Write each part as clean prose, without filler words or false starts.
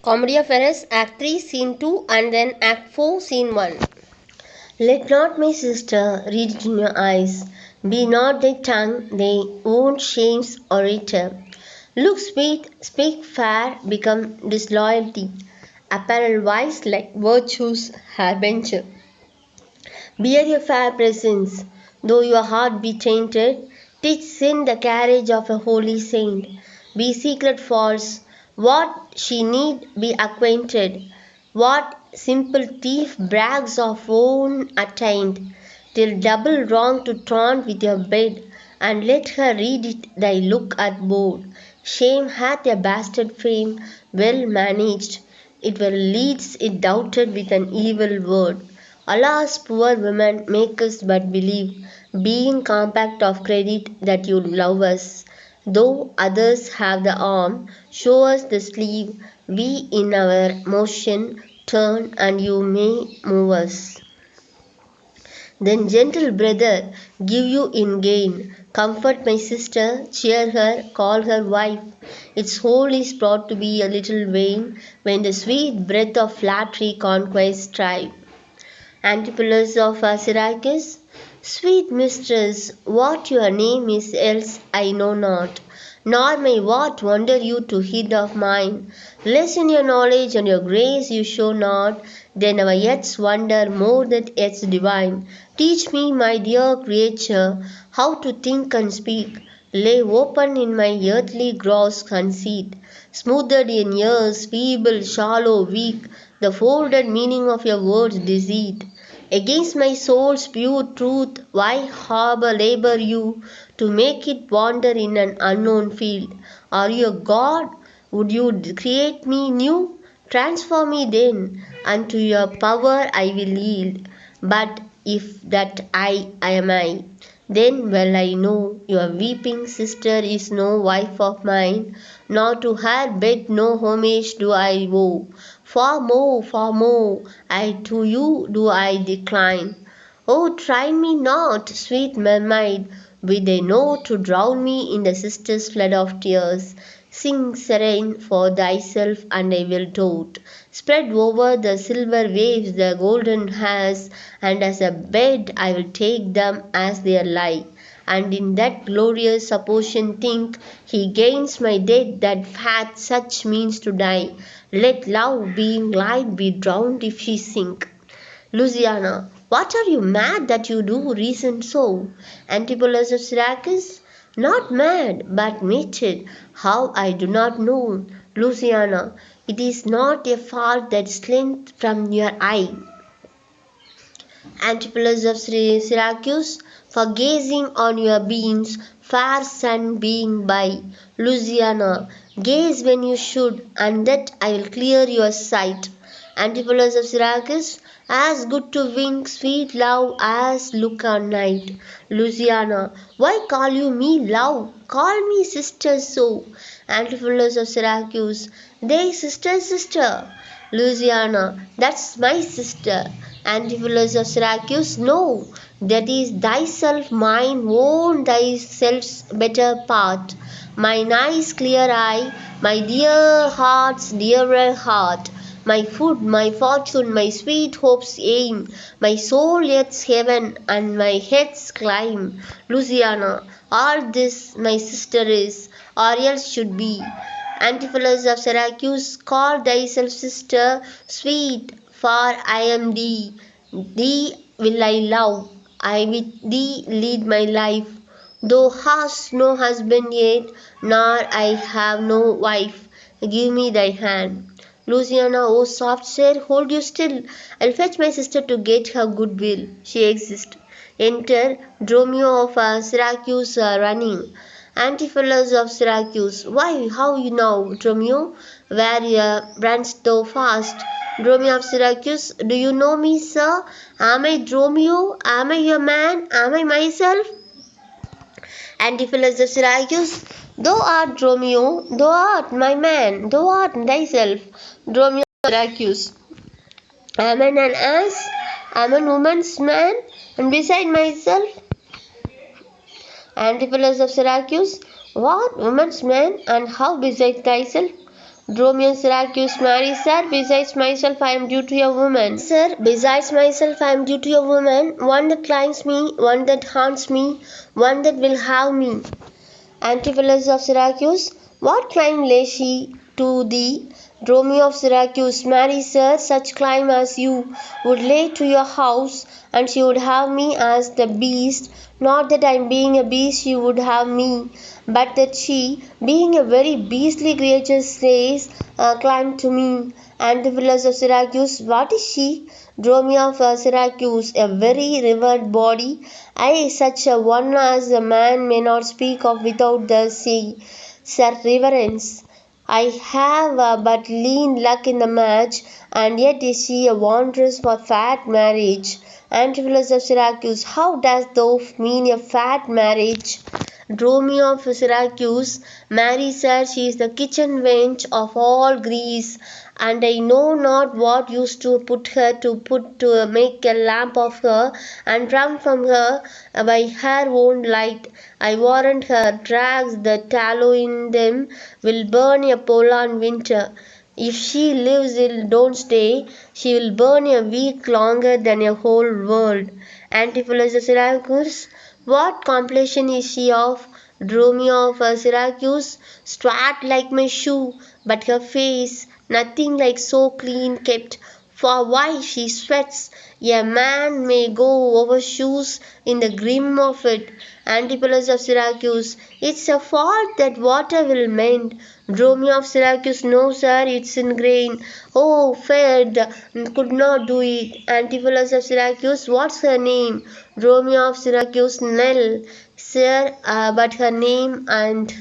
Comedy of Errors, Act 3, Scene 2, and then Act 4, Scene 1. Let not my sister read it in your eyes. Be not thy tongue thy own shame's orator. Look sweet, speak fair, become disloyalty. Apparel wise like virtue's harbinger. Bear your fair presence, though your heart be tainted. Teach sin the carriage of a holy saint. Be secret false, what she need be acquainted. What simple thief brags of own attained, till double wrong to taunt with your bed, and let her read it thy look at board. Shame hath a bastard fame, well managed, it well leads it doubted with an evil word. Alas, poor women, make us but believe, being compact of credit, that you love us. Though others have the arm, show us the sleeve, we in our motion turn, and you may move us. Then, gentle brother, give you in gain. Comfort my sister, cheer her, call her wife. Its whole is brought to be a little vain when the sweet breath of flattery conquests strive. Antipholus of Syracuse, sweet mistress, what your name is else I know not, nor may what wonder you to hid of mine. Less in your knowledge and your grace you show not, than our yet's wonder more than yet's divine. Teach me, my dear creature, how to think and speak. Lay open in my earthly gross conceit, smoothed in years, feeble, shallow, weak, the folded meaning of your words deceit. Against my soul's pure truth, why harbor labor you to make it wander in an unknown field? Are you a god? Would you create me new? Transform me then, unto your power I will yield. But if that I am I, then well I know your weeping sister is no wife of mine, nor to her bed no homage do I owe. Far more, I to you do I decline. Oh, try me not, sweet mermaid, with a note to drown me in the sister's flood of tears. Sing serene for thyself, and I will dote. Spread over the silver waves the golden hairs, and as a bed I will take them as they lie. And in that glorious supposition think he gains my death that hath such means to die. Let love, being light, be drowned if she sink. Louisiana, what are you mad that you do reason so? Antipholus of Syracuse, not mad, but mated. How I do not know. Louisiana, it is not a fault that slint from your eye. Antipholus of Syracuse, for gazing on your beams, fair sun being by. Louisiana, gaze when you should, and that I will clear your sight. Antipholus of Syracuse, as good to wink sweet love as look on night. Louisiana, why call you me love? Call me sister so. Antipholus of Syracuse, they sister. Louisiana, that's my sister. Antipholus of Syracuse, no, that is thyself, mine own thyself's better part. My nice clear eye, my dear heart's dearer heart, my food, my fortune, my sweet hope's aim, my soul yet's heaven, and my head's climb. Louisiana, all this my sister is, or else should be. Antipholus of Syracuse, call thyself sister, sweet, for I am thee. Thee will I love, I with thee lead my life. Thou hast no husband yet, nor I have no wife. Give me thy hand. Louisiana, oh soft sir, hold you still. I'll fetch my sister to get her good will. She exists. Enter Dromio of Syracuse running. Antipholus of Syracuse. Why, how you now, Dromio? Where runnest thou fast? Dromio of Syracuse. Do you know me, sir? Am I Dromio? Am I your man? Am I myself? Antipholus of Syracuse. Thou art Dromio, thou art my man, thou art thyself. Dromio of Syracuse. Am I an ass? Am I a woman's man? And beside myself? Antipholus of Syracuse. What, woman's man, and how beside thyself? Dromio Syracuse Mary, sir, besides myself I am due to a woman. Sir, besides myself I am due to a woman, one that climbs me, one that haunts me, one that will have me. Antipholus of Syracuse, what crime lay she to thee? Dromio of Syracuse, marry sir, such crime as you would lay to your house, and she would have me as the beast, not that I being a beast she would have me, but that she, being a very beastly creature, slays, climb to me. Antipholus of Syracuse, what is she? Dromio of Syracuse, a very revered body, I such a one as a man may not speak of without the sea. Sir reverence. I have but lean luck in the match, and yet is she a wanderess for fat marriage. Antipholus of Syracuse, how dost thou mean a fat marriage? Dromio of Syracuse, Mary said she is the kitchen wench of all Greece, and I know not what used to put her to make a lamp of her, and run from her by her own light. I warrant her drags the tallow in them will burn a Poland winter. If she lives till doomsday, she will burn a week longer than a whole world. Antipholus of Syracuse, what complexion is she of? Dromio of Syracuse, swart like my shoe, but her face nothing like so clean kept. For why she sweats, a man may go over shoes in the grim of it. Antipholus of Syracuse, it's a fault that water will mend. Dromio of Syracuse, no sir, it's in grain. Oh, Fed could not do it. Antipholus of Syracuse, what's her name? Dromio of Syracuse, Nell, sir, but her name and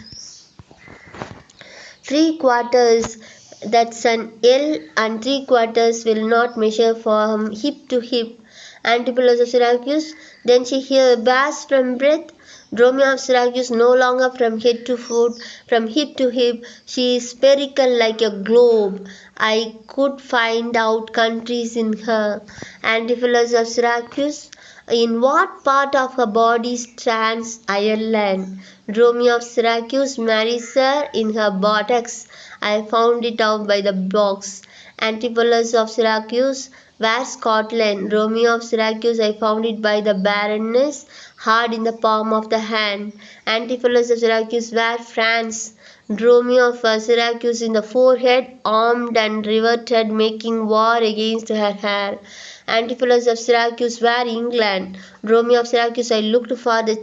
3/4, that's an L, and 3/4 will not measure from hip to hip. Antipholus of Syracuse, then she here bears from breath. Dromio of Syracuse, no longer from head to foot, from hip to hip, she is spherical like a globe. I could find out countries in her. Antipholus of Syracuse, in what part of her body stands Ireland? Dromio of Syracuse, marries her in her buttocks. I found it out by the box. Antipholus of Syracuse, where Scotland? Dromio of Syracuse, I found it by the barrenness, hard in the palm of the hand. Antipholus of Syracuse, where France? Dromio of Syracuse, in the forehead, armed and riveted, making war against her hair. Antipholus of Syracuse, where England? Dromio of Syracuse, I looked for the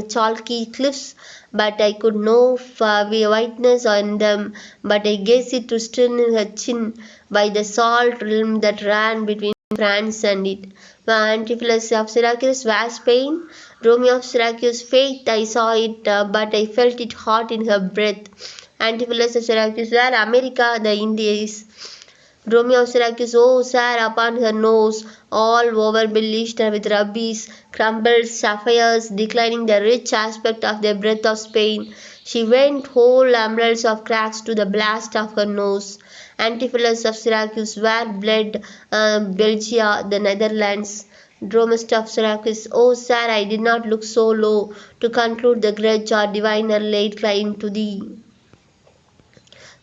chalky cliffs, but I could no whiteness on them, but I guessed it to still in her chin by the salt realm that ran between France and it. Antipholus of Syracuse, where Spain? Dromio of Syracuse, faith, I saw it, but I felt it hot in her breath. Antipholus of Syracuse, where America, the Indies? Dromio of Syracuse, oh sir, upon her nose, all over bleached with rubies, crumbled sapphires, declining the rich aspect of the breath of Spain. She went whole umbrellas of cracks to the blast of her nose. Antipholus of Syracuse, where bled Belgia, the Netherlands. Dromist of Syracuse, oh sir, I did not look so low to conclude the grudge or diviner laid claim to thee.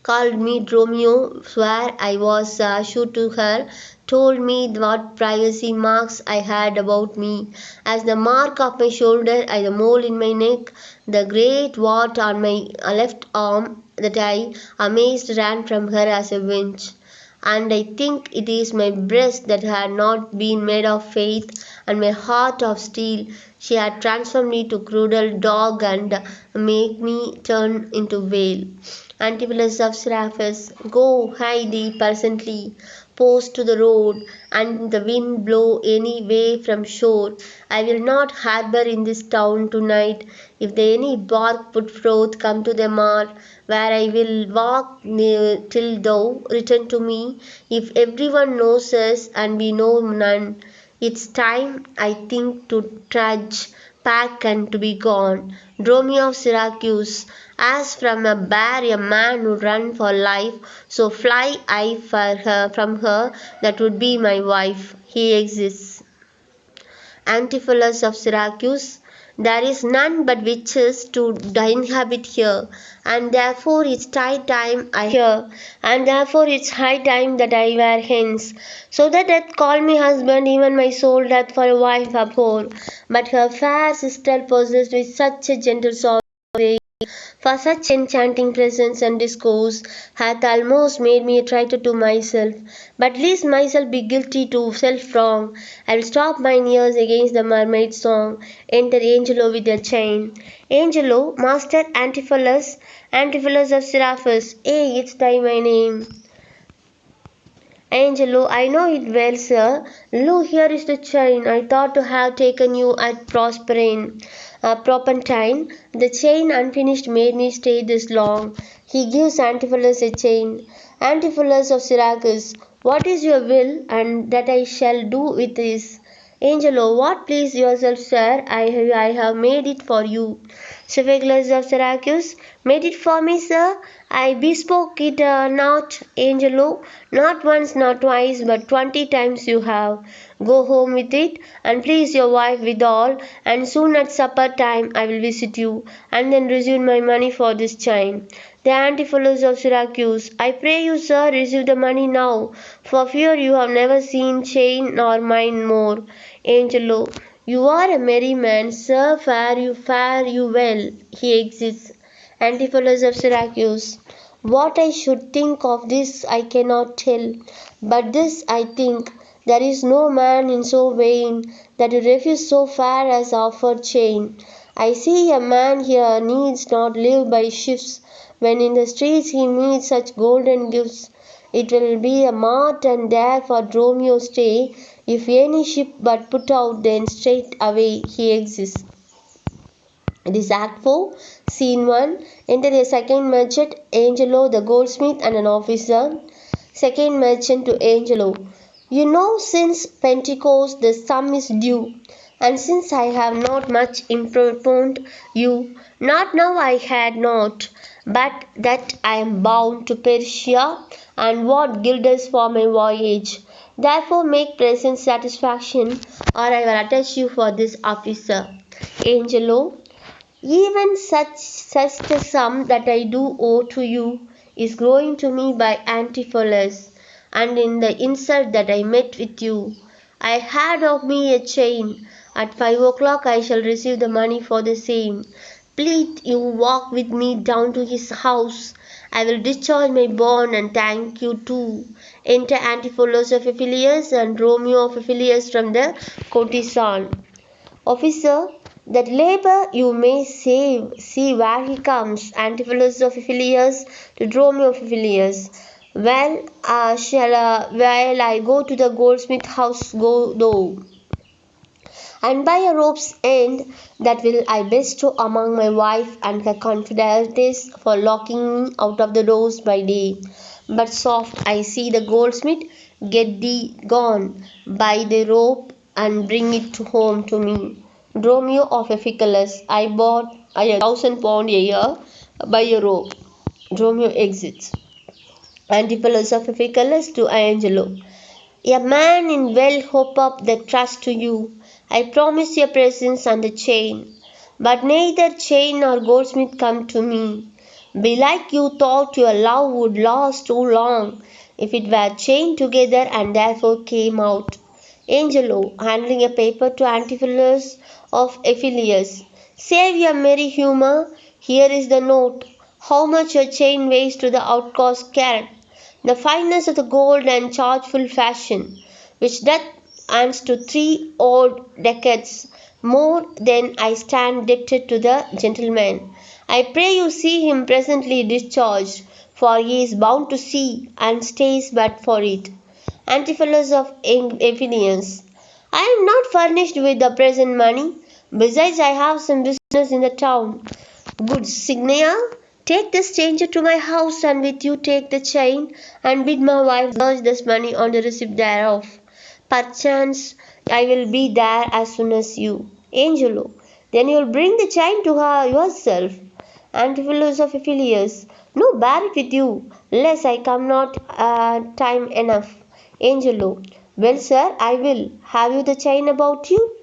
Called me Dromio, swore I was shoot to her, told me what privacy marks I had about me, as the mark of my shoulder, and the mole in my neck, the great wart on my left arm, that I, amazed, ran from her as a wench. And I think it is my breast that had not been made of faith, and my heart of steel. She had transformed me to cruel dog and make me turn into whale. Antipholus of Syracuse, go hide thee presently, post to the road, and the wind blow any way from shore. I will not harbour in this town to-night. If they any bark put forth, come to the mart, where I will walk till thou return to me. If everyone knows us, and we know none, it's time, I think, to trudge, pack, and to be gone. Dromio of Syracuse, as from a bear a man would run for life, so fly I for her, from her that would be my wife. He exists. Antipholus of Syracuse, There is none but witches to inhabit here, and therefore it's high time that I were hence. So that death call me husband, even my soul doth for a wife abhor. But her fair sister possessed with such a gentle soul, for such enchanting presence and discourse hath almost made me a traitor to myself. But lest myself be guilty to self-wrong, I'll stop mine ears against the mermaid's song. Enter Angelo with a chain. Angelo, master Antipholus, Antipholus of Seraphus, it's thy my name. Angelo, I know it well, sir. Lo, here is the chain. I thought to have taken you at Propantine. The chain unfinished made me stay this long. He gives Antipholus a chain. Antipholus of Syracuse, what is your will, and that I shall do with this? Angelo, what please yourself, sir, I have made it for you. Sophocles of Syracuse, made it for me, sir? I bespoke it not, Angelo, not once, not twice, but 20 times you have. Go home with it, and please your wife withal, and soon at supper time I will visit you, and then receive my money for this chain. The Antipholus of Syracuse, I pray you, sir, receive the money now, for fear you have never seen chain nor mine more. Angelo, you are a merry man, sir, fare you well. He exits. Antipholus of Syracuse, what I should think of this I cannot tell, but this I think, there is no man in so vain that would refuse so fair as offered chain. I see a man here needs not live by shifts, when in the streets he meets such golden gifts. It will be a mart and there for Dromio stay, if any ship but put out, then straight away he exists. It is Act 4, Scene 1. Enter a second merchant, Angelo the goldsmith, and an officer. Second merchant to Angelo. You know, since Pentecost the sum is due, and since I have not much importuned you, not now I had not, but that I am bound to Persia, and what guilders for my voyage. Therefore make present satisfaction, or I will attach you for this officer. Angelo, even such a sum that I do owe to you is growing to me by Antipholus, and in the insult that I met with you. I had of me a chain. At 5 o'clock I shall receive the money for the same. Please you walk with me down to his house. I will discharge my bond and thank you too. Enter Antipholus of Ephialus and Romeo of Ephialus from the courtesan. Officer, that labor you may save. See where he comes. Antipholus of Ephialus to Dromio of Ephialus. Well, while I go to the goldsmith house, go thou. And by a rope's end, that will I bestow among my wife and her confederates for locking me out of the doors by day. But soft, I see the goldsmith, get thee gone by the rope and bring it home to me. Dromio of Ephialus, I bought £1,000 a year by a rope. Dromio exits. Antipholus of Ephialus to Angelo. A man in well hope up the trust to you. I promise your presence and the chain. But neither chain nor goldsmith come to me. Belike you thought your love would last too long, if it were chained together and therefore came out. Angelo, handling a paper to Antipholus of Ephialus. Save your merry humour. Here is the note. How much your chain weighs to the outcast carat. The fineness of the gold and chargeful fashion, which doth answer to 3 odd decades, more than I stand debted to the gentleman. I pray you see him presently discharged, for he is bound to sea, and stays but for it. Antipholus of Ephialus. I am not furnished with the present money. Besides, I have some business in the town. Good Signia, take the stranger to my house, and with you take the chain, and bid my wife lodge this money on the receipt thereof. Perchance I will be there as soon as you. Angelo, then you will bring the chain to her yourself. Antipholus of Ephialus, no, bear it with you, lest I come not time enough. Angelo, well, sir, I will. Have you the chain about you?